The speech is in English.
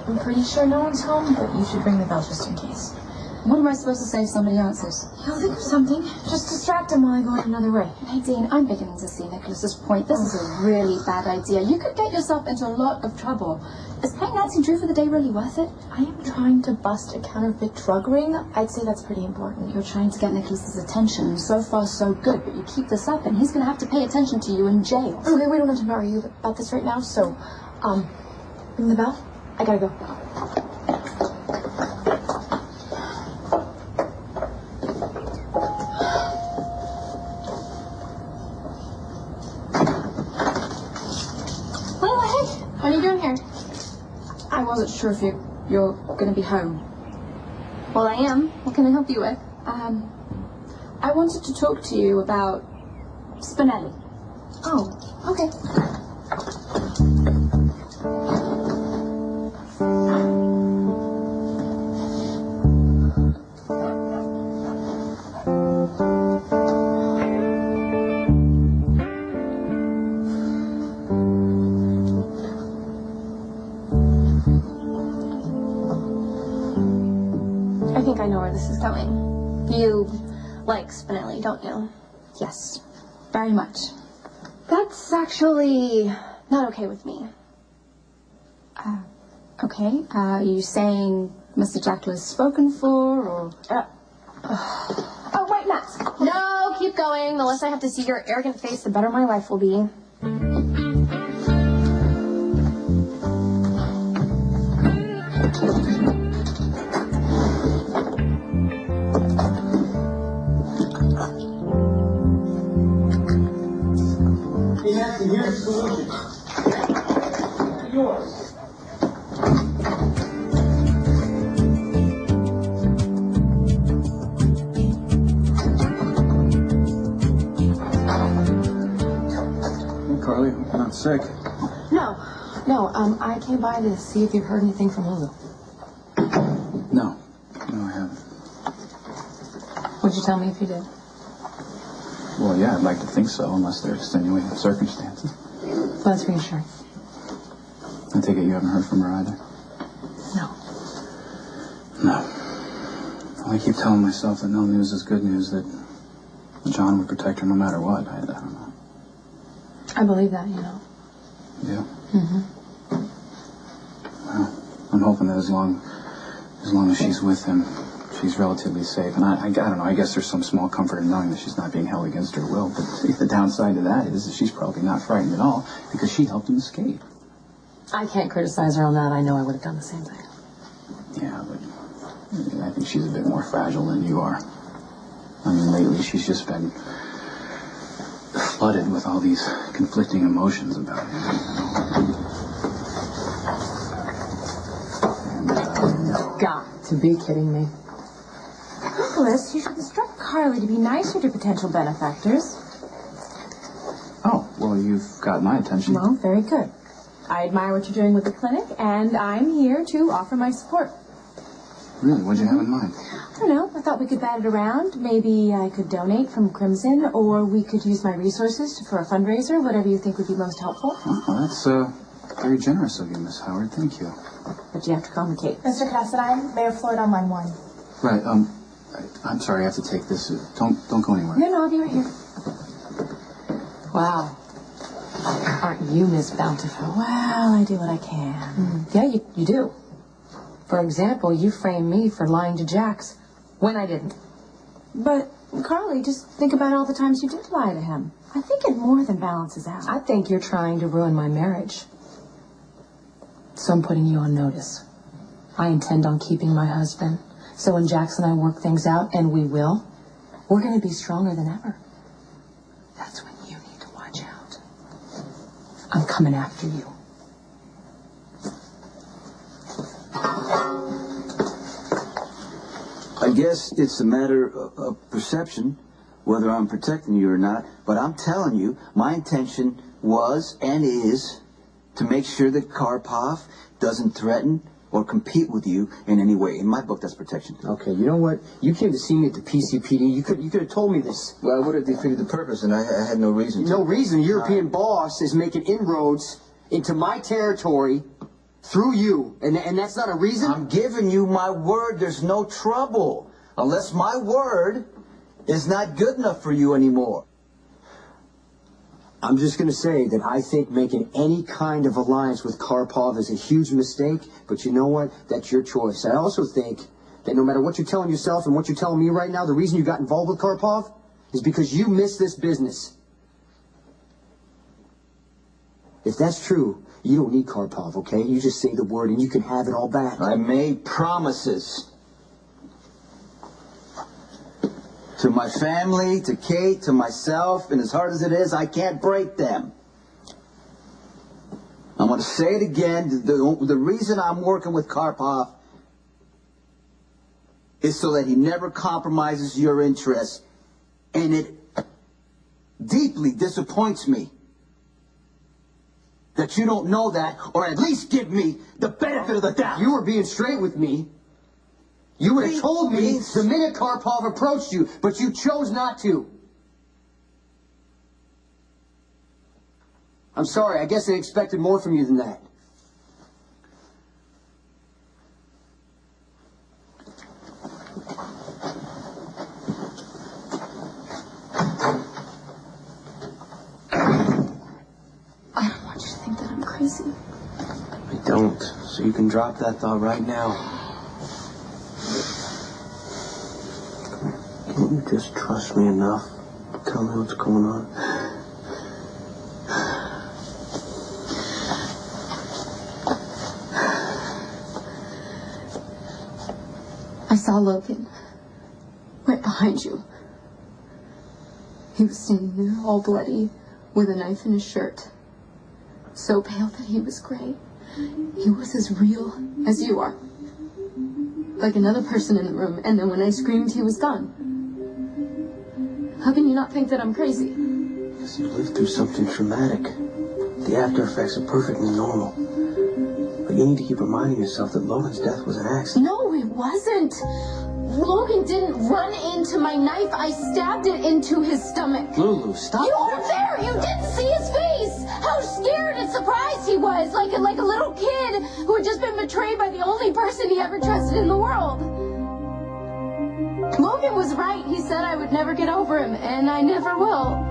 I'm pretty sure no one's home, but you should ring the bell just in case. What am I supposed to say if somebody answers? He'll think of something. Just distract him while I go in another way. Hey, Dean, I'm beginning to see Nicholas's point. This is a really bad idea. You could get yourself into a lot of trouble. Is paying Nancy Drew for the day really worth it? I am trying to bust a counterfeit drug ring. I'd say that's pretty important. You're trying to get Nicholas's attention. So far, so good. But you keep this up, and he's going to have to pay attention to you in jail. Okay, we don't have to argue about this right now, so, ring the bell. I gotta go. What are you doing here? I wasn't sure if you're going to be home. Well, I am. What can I help you with? I wanted to talk to you about Spinelli. Oh, okay. I think I know where this is going. You like Spinelli, don't you? Yes. Very much. That's actually not okay with me. Okay. Are you saying Mr. Jekyll is spoken for, or... Oh, wait, Max. No, keep going. The less I have to see your arrogant face, the better my life will be. Here's the solution. Yours. Hey, Carly, you're not sick. No, I came by to see if you've heard anything from Lulu. No, I haven't. Would you tell me if you did? Well, yeah, I'd like to think so, unless there's extenuating circumstances. Well, that's reassuring. I take it you haven't heard from her either? No. Well, I keep telling myself that no news is good news, that John would protect her no matter what. I don't know. I believe that, you know. Yeah? Mm-hmm. Well, I'm hoping that as long as she's with him, she's relatively safe. And I don't know, I guess there's some small comfort in knowing that she's not being held against her will. But the downside to that is that she's probably not frightened at all because she helped him escape. I can't criticize her on that. I know I would have done the same thing. Yeah, but I think she's a bit more fragile than you are. I mean, lately she's just been flooded with all these conflicting emotions about him. You've got to be kidding me. Nicholas, you should instruct Carly to be nicer to potential benefactors. Oh, well, you've got my attention. Well, very good. I admire what you're doing with the clinic, and I'm here to offer my support. Really? What'd you have in mind? I don't know. I thought we could bat it around. Maybe I could donate from Crimson, or we could use my resources for a fundraiser, whatever you think would be most helpful. Oh, that's very generous of you, Miss Howard. Thank you. But you have to call me Kate. Mr. Cassadine, Mayor Floyd on line 1. Right, I'm sorry, I have to take this. Don't go anywhere. No, I'll be right here. Wow. Aren't you Miss Bountiful? Well, I do what I can. Yeah, you do. For example, you framed me for lying to Jax when I didn't. But, Carly, just think about all the times you did lie to him. I think it more than balances out. I think you're trying to ruin my marriage. So I'm putting you on notice. I intend on keeping my husband. So when Jax and I work things out, and we will, we're going to be stronger than ever. That's when you need to watch out. I'm coming after you. I guess it's a matter of perception, whether I'm protecting you or not. But I'm telling you, my intention was and is to make sure that Karpov doesn't threaten or compete with you in any way. In my book, that's protection. Okay, you know what? You came to see me at the PCPD. You could have told me this. Well, I would have defeated the purpose, and I had no reason to. No reason. European boss is making inroads into my territory through you, and that's not a reason? I'm giving you my word there's no trouble. Unless my word is not good enough for you anymore. I'm just going to say that I think making any kind of alliance with Karpov is a huge mistake, but you know what? That's your choice. I also think that no matter what you're telling yourself and what you're telling me right now, the reason you got involved with Karpov is because you miss this business. If that's true, you don't need Karpov, okay? You just say the word and you can have it all back. I made promises. To my family, to Kate, to myself, and as hard as it is, I can't break them. I'm going to say it again. The reason I'm working with Karpov is so that he never compromises your interests. And it deeply disappoints me that you don't know that, or at least give me the benefit of the doubt. You were being straight with me. You would have told me the minute Karpov approached you, but you chose not to. I'm sorry, I guess I expected more from you than that. I don't want you to think that I'm crazy. I don't, so you can drop that thought right now. Can't you just trust me enough to tell me what's going on? I saw Logan right behind you. He was standing there all bloody with a knife in his shirt. So pale that he was gray. He was as real as you are. Like another person in the room, and then when I screamed, he was gone. How can you not think that I'm crazy? Because you lived through something traumatic. The after effects are perfectly normal. But you need to keep reminding yourself that Logan's death was an accident. No, it wasn't. Logan didn't run into my knife. I stabbed it into his stomach. Lulu, stop. You weren't there. You didn't see his face. How scared and surprised he was, like a little kid who had just been betrayed by the only person he ever trusted in the world. Logan was right. He said I would never get over him, and I never will.